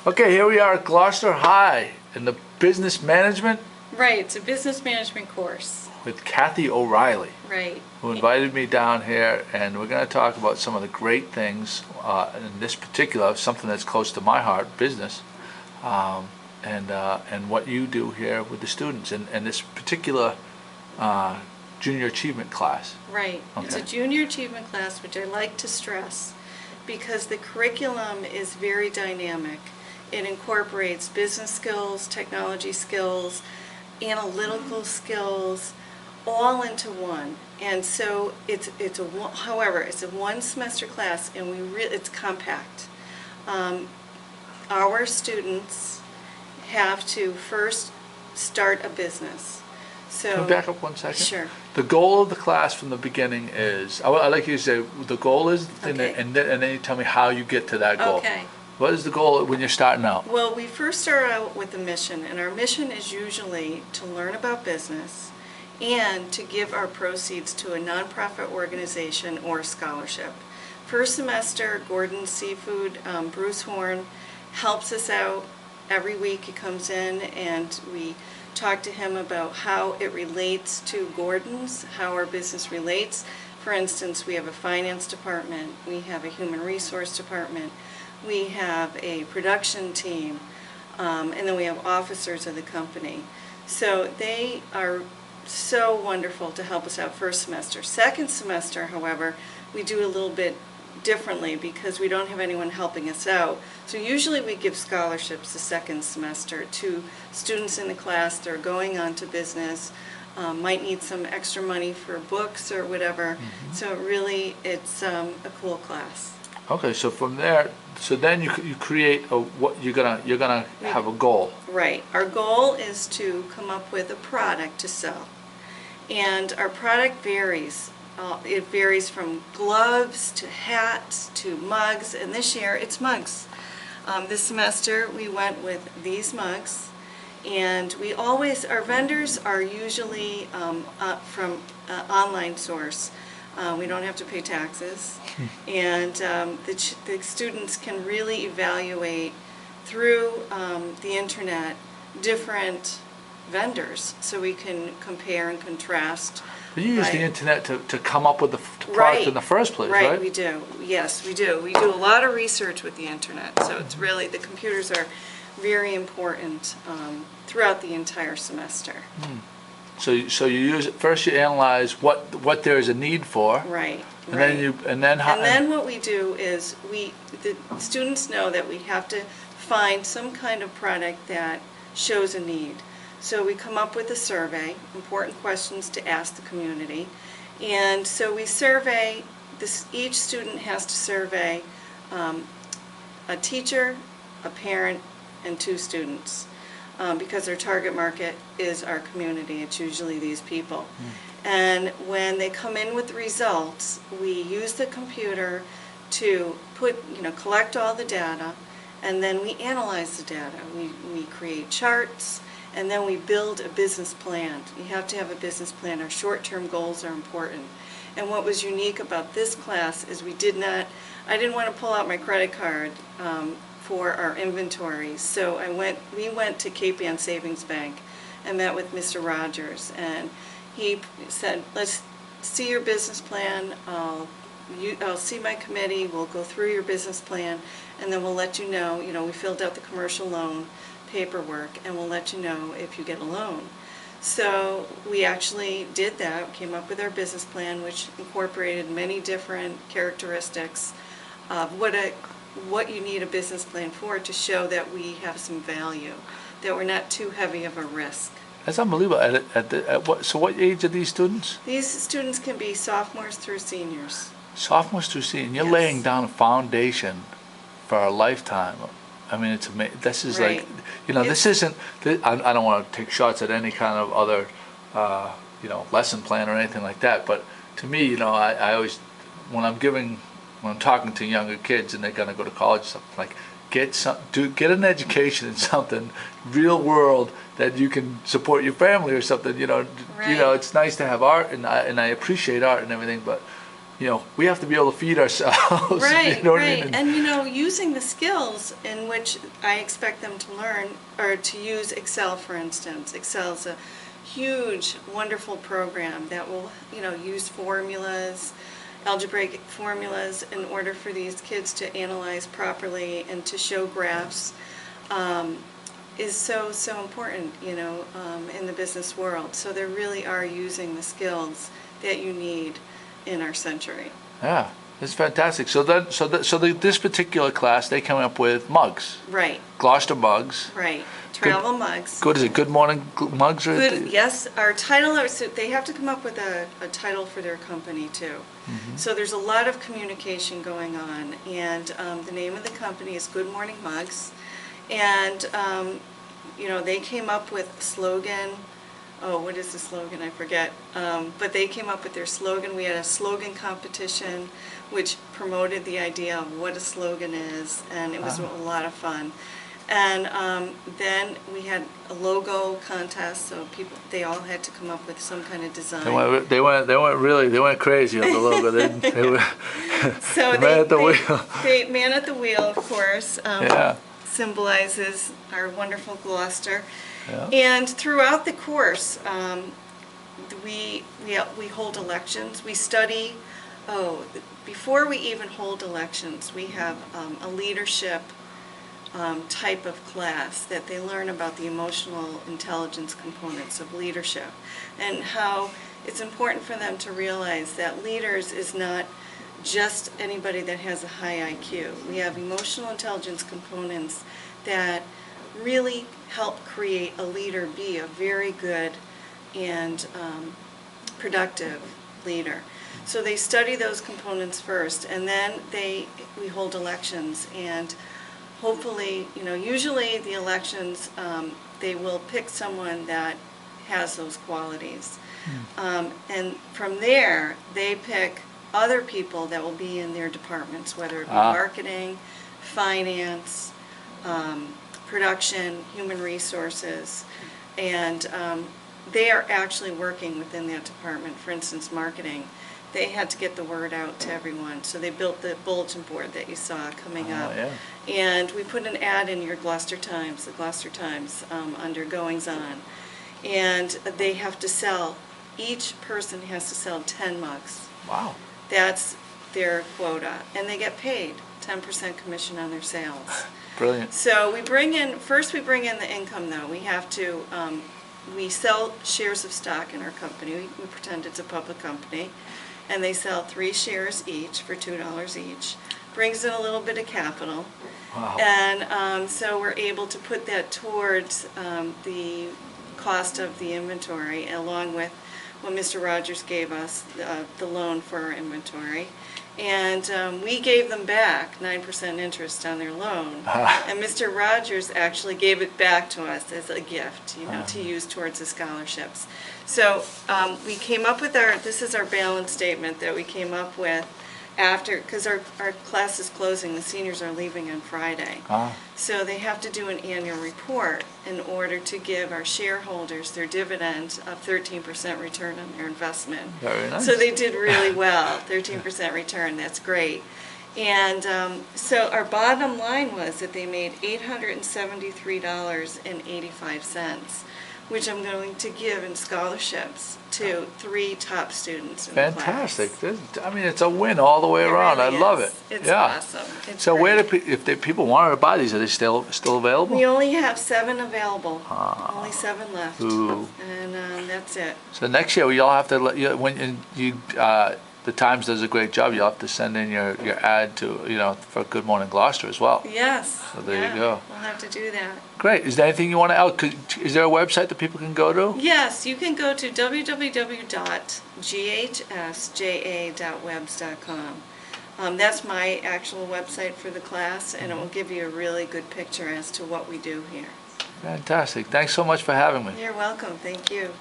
Okay, here we are at Gloucester High in the business management Right, it's a business management course. with Kathy O'Reilly, Right. who invited me down here, and we're going to talk about some of the great things, in this particular, something that's close to my heart, business, and what you do here with the students and this particular junior achievement class. Right. Okay. It's a junior achievement class, which I like to stress because the curriculum is very dynamic. It incorporates business skills, technology skills, analytical skills, all into one. And so however, it's a one semester class, and it's compact. Our students have to first start a business. So, Can we back up one second? Sure. The goal of the class from the beginning is, I like you to say, the goal is, Okay. and then you tell me how you get to that goal. Okay. What is the goal when you're starting out? Well, we first start out with a mission, and our mission is usually to learn about business and to give our proceeds to a nonprofit organization or scholarship. First semester, Gordon Seafood, Bruce Horn, helps us out. Every week he comes in and we talk to him about how it relates to Gordon's, how our business relates. For instance, we have a finance department, we have a human resource department, we have a production team, and then we have officers of the company. So they are so wonderful to help us out first semester. Second semester, however, we do a little bit differently because we don't have anyone helping us out. So usually we give scholarships the second semester to students in the class that are going on to business, might need some extra money for books or whatever. Mm-hmm. So really it's a cool class. Okay, so from there, so then you create what you're gonna have a goal. Right. Our goal is to come up with a product to sell, and our product varies. It varies from gloves to hats to mugs, and this year it's mugs. This semester we went with these mugs, and our vendors are usually from online source. We don't have to pay taxes, and the students can really evaluate through the internet different vendors, so we can compare and contrast. But you use the internet to come up with the product Right. in the first place, right? Right, we do. Yes, we do. We do a lot of research with the internet, so it's really, the computers are very important throughout the entire semester. So you use it first. You analyze what there is a need for. Right. And right. then what we do is the students know that we have to find some kind of product that shows a need. So we come up with a survey, important questions to ask the community, and so we survey this. Each student has to survey a teacher, a parent, and 2 students. Because our target market is our community. It's usually these people. And when they come in with the results, we use the computer to collect all the data, and then we analyze the data. We create charts, and then we build a business plan. You have to have a business plan. Our short-term goals are important. And what was unique about this class is I didn't want to pull out my credit card for our inventory. So we went to Cape Ann Savings Bank and met with Mr. Rogers, and he said, let's see your business plan, I'll see my committee, we'll go through your business plan, and then we'll let you know, we filled out the commercial loan paperwork, and we'll let you know if you get a loan. So we actually did that, came up with our business plan, which incorporated many different characteristics of what you need a business plan for, to show that we have some value, that we're not too heavy of a risk. That's unbelievable. So what age are these students? These students can be sophomores through seniors. Sophomores through seniors. You're Yes. laying down a foundation for a lifetime. I mean, it's amazing. This is Right. this isn't. I don't want to take shots at any kind of other, lesson plan or anything like that. But to me, I always, when I'm talking to younger kids and they're gonna go to college, something like, get an education in something real world that you can support your family or something. Right. It's nice to have art, and I appreciate art and everything, but we have to be able to feed ourselves. Right, You know what I right. mean? And using the skills in which I expect them to learn, or to use Excel, for instance. Excel's a huge, wonderful program that will, use formulas, algebraic formulas in order for these kids to analyze properly and to show graphs, is so, so important, in the business world. So they really are using the skills that you need in our century. Yeah, it's fantastic. This particular class, they come up with mugs, Right, Gloucester mugs. right. Travel mugs. Good, is it Good Morning mugs? Or Good, yes, our title, so they have to come up with a title for their company too. So there's a lot of communication going on, and the name of the company is Good Morning Mugs. And, they came up with a slogan. Oh, what is the slogan? I forget. But they came up with their slogan. We had a slogan competition which promoted the idea of what a slogan is, and it was a lot of fun. And then we had a logo contest, so they all had to come up with some kind of design. They went crazy on the logo. They were So the man at the wheel. Man at the wheel, of course, Yeah. symbolizes our wonderful Gloucester. Yeah. And throughout the course, we hold elections. We study. Before we even hold elections, we have a leadership type of class that they learn about the emotional intelligence components of leadership, and how it's important for them to realize that leaders is not just anybody that has a high IQ. We have emotional intelligence components that really help create a leader be a very good and productive leader. So they study those components first, and then we hold elections, and hopefully, usually the elections, they will pick someone that has those qualities. And from there, they pick other people that will be in their departments, whether it be marketing, finance, production, human resources, and they are actually working within that department. For instance, marketing, they had to get the word out to everyone, so they built the bulletin board that you saw coming up. Yeah. And we put an ad in your Gloucester Times, the Gloucester Times, under Goings On, and they have to sell, each person has to sell 10 mugs. Wow. That's their quota, and they get paid 10% commission on their sales. Brilliant. So we bring in the income though. We have to, we sell shares of stock in our company. We pretend it's a public company, and they sell 3 shares each for $2 each. Brings in a little bit of capital. Wow. And so we're able to put that towards the cost of the inventory, along with what Mr. Rogers gave us, the loan for our inventory. And we gave them back 9% interest on their loan. And Mr. Rogers actually gave it back to us as a gift, to use towards the scholarships. So we came up with this is our balance statement that we came up with after, because our class is closing, the seniors are leaving on Friday. So they have to do an annual report in order to give our shareholders their dividend of 13% return on their investment. Very nice. So they did really well, 13% return, that's great. And so our bottom line was that they made $873.85, which I'm going to give in scholarships to 3 top students in the class. Fantastic. It's a win all the way around. Really I love is. it. It's Yeah. awesome. It's So where great. if people wanted to buy these, are they still available? We only have 7 available. Only 7 left. Ooh. And that's it. So next year, you'll have to the Times does a great job. You'll have to send in your ad to for Good Morning Gloucester as well. Yes. So there you go. We'll have to do that. Great. Is there anything you want to add? Is there a website that people can go to? Yes, you can go to www.ghsja.webs.com. That's my actual website for the class, and it will give you a really good picture as to what we do here. Fantastic. Thanks so much for having me. You're welcome. Thank you.